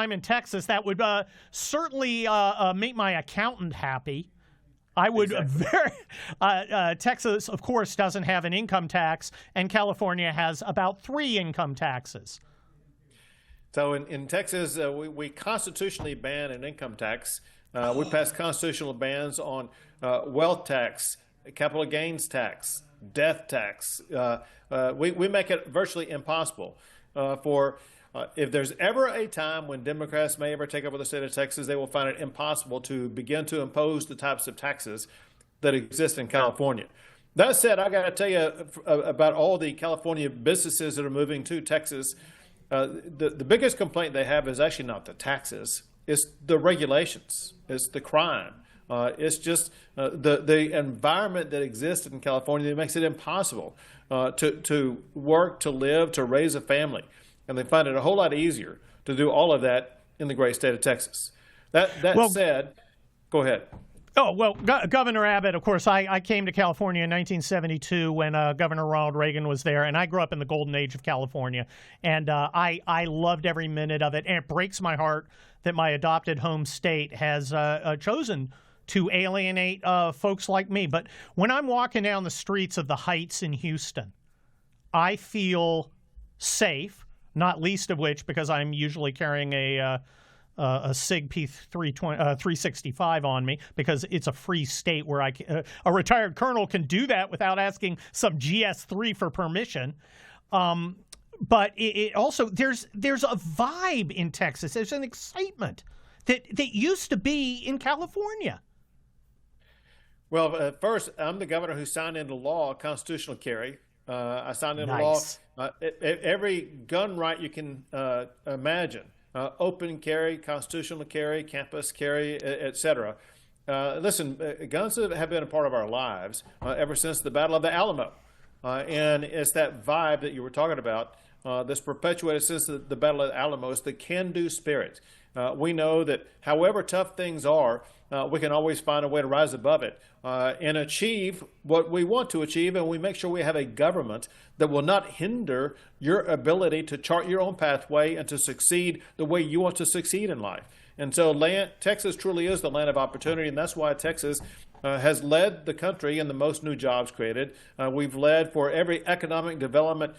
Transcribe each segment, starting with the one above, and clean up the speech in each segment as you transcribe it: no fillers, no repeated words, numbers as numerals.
time in Texas, that would certainly make my accountant happy. I would Texas, of course, doesn't have an income tax, and California has about 3 income taxes. So in Texas, we constitutionally ban an income tax. We passed constitutional bans on wealth tax, capital gains tax, death tax. We make it virtually impossible for if there's ever a time when Democrats may ever take over the state of Texas, they will find it impossible to begin to impose the types of taxes that exist in California. That said, I got to tell you about all the California businesses that are moving to Texas. The biggest complaint they have is actually not the taxes. It's the regulations. It's the crime. It's just the environment that exists in California that makes it impossible to work, to live, to raise a family. And they find it a whole lot easier to do all of that in the great state of Texas. That said, go ahead. Oh, well, Governor Abbott, of course, I came to California in 1972 when Governor Ronald Reagan was there, and I grew up in the golden age of California, and I loved every minute of it, and it breaks my heart that my adopted home state has chosen to alienate folks like me. But when I'm walking down the streets of the Heights in Houston, I feel safe. Not least of which because I'm usually carrying a SIG P365 on me because it's a free state where a retired colonel can do that without asking some GS3 for permission. But it also there's a vibe in Texas. There's an excitement that used to be in California. Well, first, I'm the governor who signed into law constitutional carry. I signed into law every gun right you can imagine, open carry, constitutional carry, campus carry, etc. Listen, guns have been a part of our lives ever since the Battle of the Alamo. And it's that vibe that you were talking about, that's perpetuated since the Battle of the Alamo. It's the can-do spirit. We know that however tough things are, we can always find a way to rise above it and achieve what we want to achieve, and we make sure we have a government that will not hinder your ability to chart your own pathway and to succeed the way you want to succeed in life. And so Texas truly is the land of opportunity, and that's why Texas has led the country in the most new jobs created. We've led for every economic development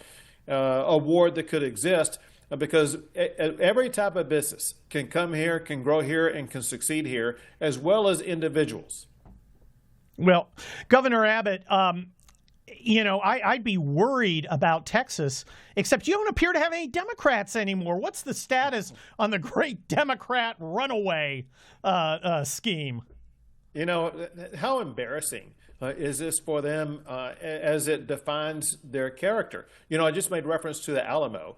award that could exist, because every type of business can come here, can grow here, and can succeed here, as well as individuals. Well, Governor Abbott, I'd be worried about Texas, except you don't appear to have any Democrats anymore. What's the status on the great Democrat runaway scheme? You know, how embarrassing is this for them as it defines their character? You know, I just made reference to the Alamo.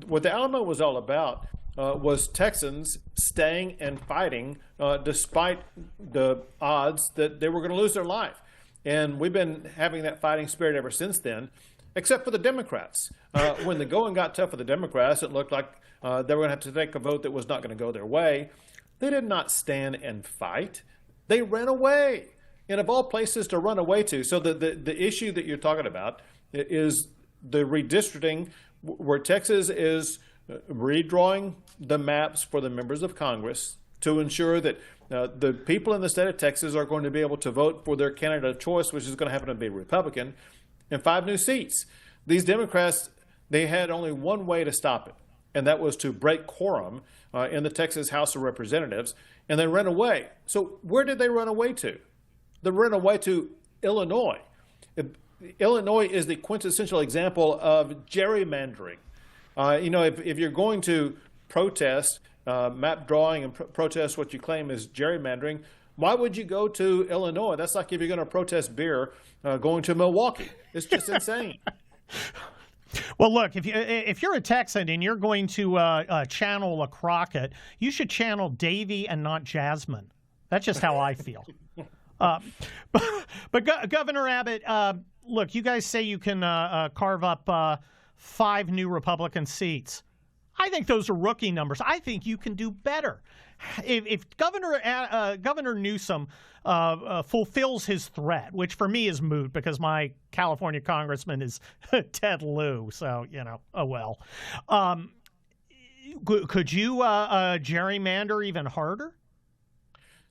What the Alamo was all about was Texans staying and fighting despite the odds that they were going to lose their life. And we've been having that fighting spirit ever since then, except for the Democrats. When the going got tough for the Democrats, it looked like they were going to have to take a vote that was not going to go their way. They did not stand and fight. They ran away. And of all places to run away to. So the issue that you're talking about is the redistricting, where Texas is redrawing the maps for the members of Congress to ensure that the people in the state of Texas are going to be able to vote for their candidate of choice, which is going to happen to be Republican, in 5 new seats. These Democrats, they had only one way to stop it, and that was to break quorum in the Texas House of Representatives, and they ran away. So where did they run away to? They ran away to Illinois. Illinois is the quintessential example of gerrymandering. If you're going to protest map drawing and protest what you claim is gerrymandering, why would you go to Illinois? That's like if you're going to protest beer going to Milwaukee. It's just insane. Well, look, if you're a Texan and you're going to channel a Crockett, you should channel Davy and not Jasmine. That's just how I feel. But Governor Abbott, look, you guys say you can carve up 5 new Republican seats. I think those are rookie numbers. I think you can do better. If Governor Newsom fulfills his threat, which for me is moot because my California congressman is Ted Lieu, so, oh well. Could you gerrymander even harder?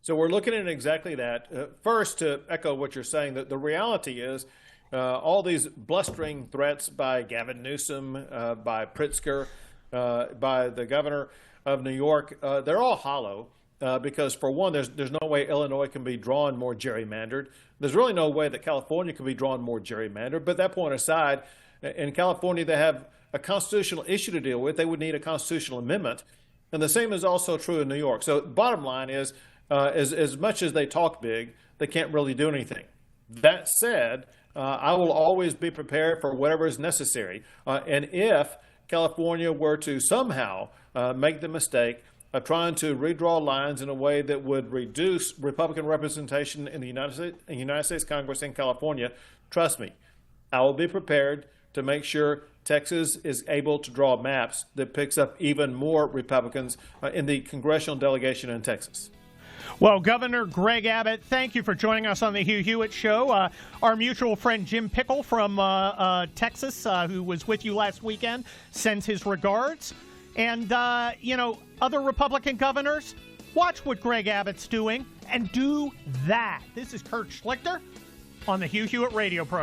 So we're looking at exactly that. First, to echo what you're saying, that the reality is all these blustering threats by Gavin Newsom, by Pritzker, by the governor of New York, they're all hollow. Because for one, there's no way Illinois can be drawn more gerrymandered. There's really no way that California can be drawn more gerrymandered. But that point aside, in California, they have a constitutional issue to deal with. They would need a constitutional amendment. And the same is also true in New York. So bottom line is, as much as they talk big, they can't really do anything. That said, I will always be prepared for whatever is necessary. And if California were to somehow make the mistake of trying to redraw lines in a way that would reduce Republican representation in the United States Congress in California, trust me, I will be prepared to make sure Texas is able to draw maps that picks up even more Republicans in the congressional delegation in Texas. Well, Governor Greg Abbott, thank you for joining us on the Hugh Hewitt Show. Our mutual friend Jim Pickle from Texas, who was with you last weekend, sends his regards. And, other Republican governors, watch what Greg Abbott's doing and do that. This is Kurt Schlichter on the Hugh Hewitt Radio program.